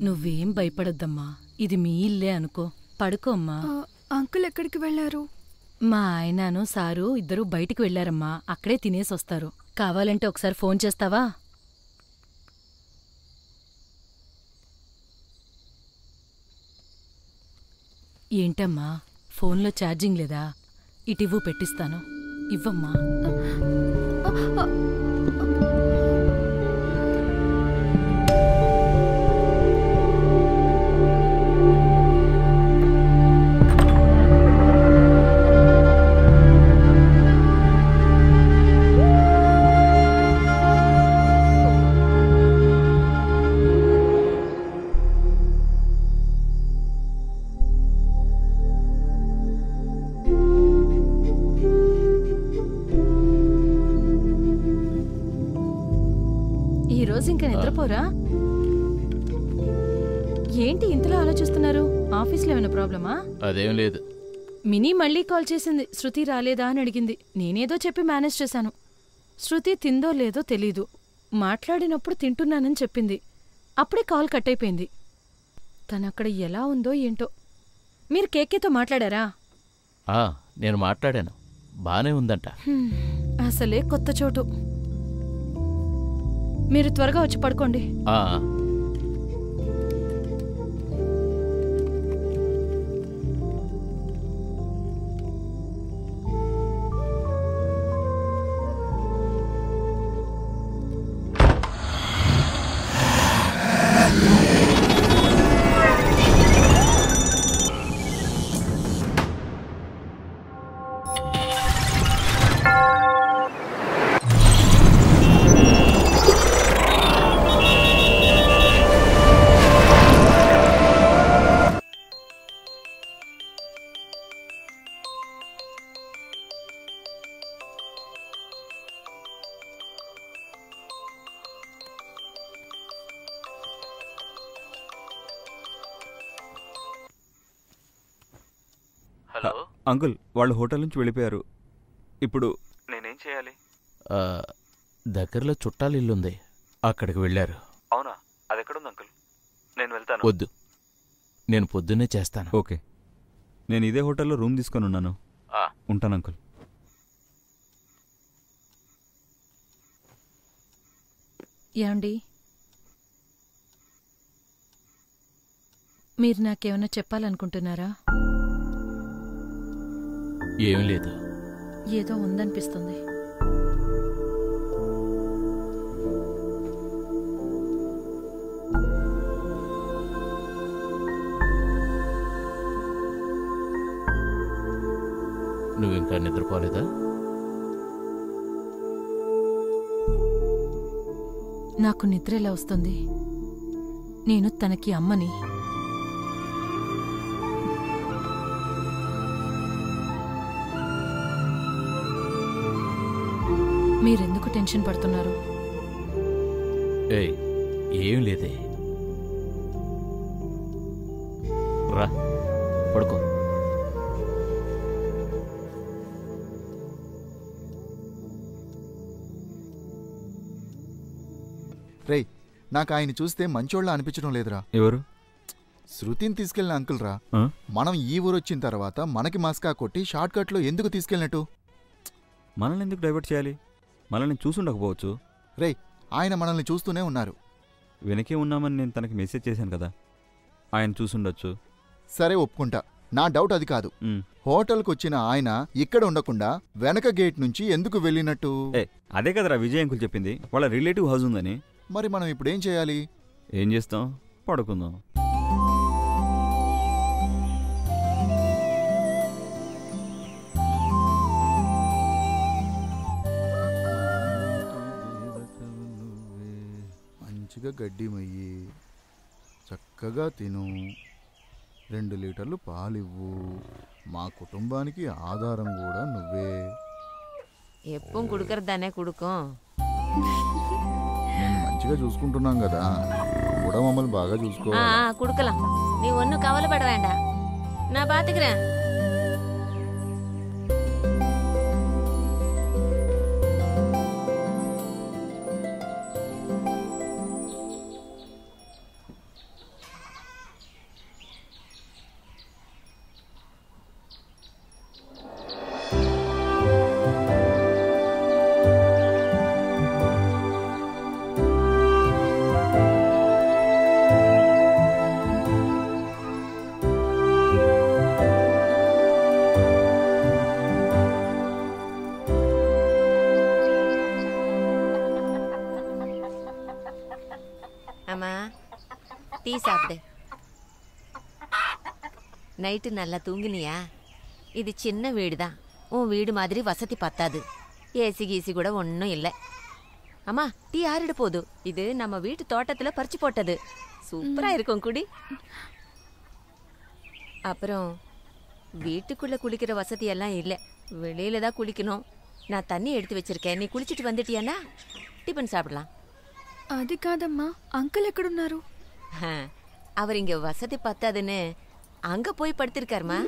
నువ్వేం భయపడొద్దమ్మా, ఇది మీ ఇల్లే అనుకో. పడుకోమ్మా. అంకుల్ ఎక్కడికి వెళ్లారు? మా ఆయనను సారు ఇద్దరూ బయటికి వెళ్లారమ్మా, అక్కడే తినేసొస్తారు. కావాలంటే ఒకసారి ఫోన్ చేస్తావా? ఏంటమ్మా, ఫోన్లో ఛార్జింగ్ లేదా? ఇటివ్వు, పెట్టిస్తాను. ఇవ్వమ్మా. ఇంకా నిద్రపోరా? ఏంటి ఇంతలో ఆలోచిస్తున్నారు? ఆఫీస్లో ఏమైనా ప్రాబ్లమా? అదేం లేదు. మినీ మళ్ళీ కాల్ చేసింది, శృతి రాలేదా అని అడిగింది. నేనేదో చెప్పి మేనేజ్ చేశాను. శృతి తిందో లేదో తెలీదు. మాట్లాడినప్పుడు తింటున్నానని చెప్పింది. అప్పుడే కాల్ కట్ అయిపోయింది. తనక్కడ ఎలా ఉందో ఏంటో. మీరు కేకేతో మాట్లాడారా? నేను మాట్లాడాను, బానే ఉందంట. అసలే కొత్త చోటు. మీరు త్వరగా వచ్చి పడుకోండి. హలో అంకుల్, వాళ్ళు హోటల్ నుంచి వెళ్ళిపోయారు. ఇప్పుడు నేనేం చేయాలి? దగ్గరలో చుట్టాలు ఇల్లుంది, అక్కడికి వెళ్ళారు. అవునా? అది ఎక్కడుంది అంకుల్? నేను వెళ్తాను. వద్దు, నేను పొద్దున్నే చేస్తాను. ఓకే, నేను ఇదే హోటల్లో రూమ్ తీసుకొని ఉన్నాను. ఉంటాను అంకుల్. ఏమండి, మీరు నాకేమైనా చెప్పాలనుకుంటున్నారా? ఏం లేదు. ఏదో ఉందనిపిస్తుంది. నువ్వింకా నిద్రపోలేదా? నాకు నిద్ర ఎలా వస్తుంది? నేను తనకి అమ్మని. మీరెందుకు టెన్షన్ పడుతున్నారు? ఏం లేదే, రా పడుకో. రేయ్, నాకు ఆయన చూస్తే మంచోళ్ళ అనిపించడం లేదురా. ఎవరు? శృతిని తీసుకెళ్ళిన అంకుల్ రా. మనం ఈ ఊరొచ్చిన తర్వాత మనకి మస్కా కొట్టి షార్ట్ కట్లో ఎందుకు తీసుకెళ్ళినట్టు? మనల్ని ఎందుకు డైవర్ట్ చేయాలి? మనల్ని చూసుండకపోవచ్చు. రేయ్, ఆయన మనల్ని చూస్తూనే ఉన్నారు. వెనకే ఉన్నామని నేను తనకి మెసేజ్ చేశాను కదా, ఆయన చూసుండొచ్చు. సరే, ఒప్పుకుంటా. నా డౌట్ అది కాదు. హోటల్కి వచ్చిన ఆయన ఇక్కడ ఉండకుండా వెనక గేట్ నుంచి ఎందుకు వెళ్ళినట్టు? అదే కదరా విజయ్ అంకుల్ చెప్పింది, వాళ్ళ రిలేటివ్ హౌస్ ఉందని. మరి మనం ఇప్పుడేం చేయాలి? ఏం చేస్తాం, పడుకుందాం. మంచిగా గడ్డి మయ్యి, చక్కగా తిను, 2 లీటర్లు పాలివ్వు. మా కుటుంబానికి ఆధారం కూడా నువ్వే. ఎప్పుడు కుడుకరదానే కుడుకో. నేను మంచిగా చూసుకుంటున్నాం కదా, కూడా మమ్మల్ని బాగా చూసుకో. కుడుకలా నీ ఒన్ను కవల పడవేండా, నా బాతికిరా. அம்மா டீ சாப்பிடு. நைட்டு நல்லா தூங்கினியா? இது சின்ன வீடு தான், உன் வீடு மாதிரி வசதி பத்தாது. ஏசி கீசி கூட ஒன்றும் இல்லை. அம்மா டீ ஆறிட போகுது. இது நம்ம வீட்டு தோட்டத்தில் பறிச்சு போட்டது. சூப்பரா இருக்கும் குடி. அப்புறம் வீட்டுக்குள்ள குளிக்கிற வசதி எல்லாம் இல்லை, வெளியில தான் குளிக்கணும். நான் தண்ணி எடுத்து வச்சிருக்கேன், நீ குளிச்சுட்டு வந்துட்டியானா டிபன் சாப்பிடலாம். అది కాదమ్మా, అంకుల్ ఎక్కడున్నారు? அவர் இங்க வசதி பத்தாதுன்னு அங்க போய் படுத்திருக்காருமா.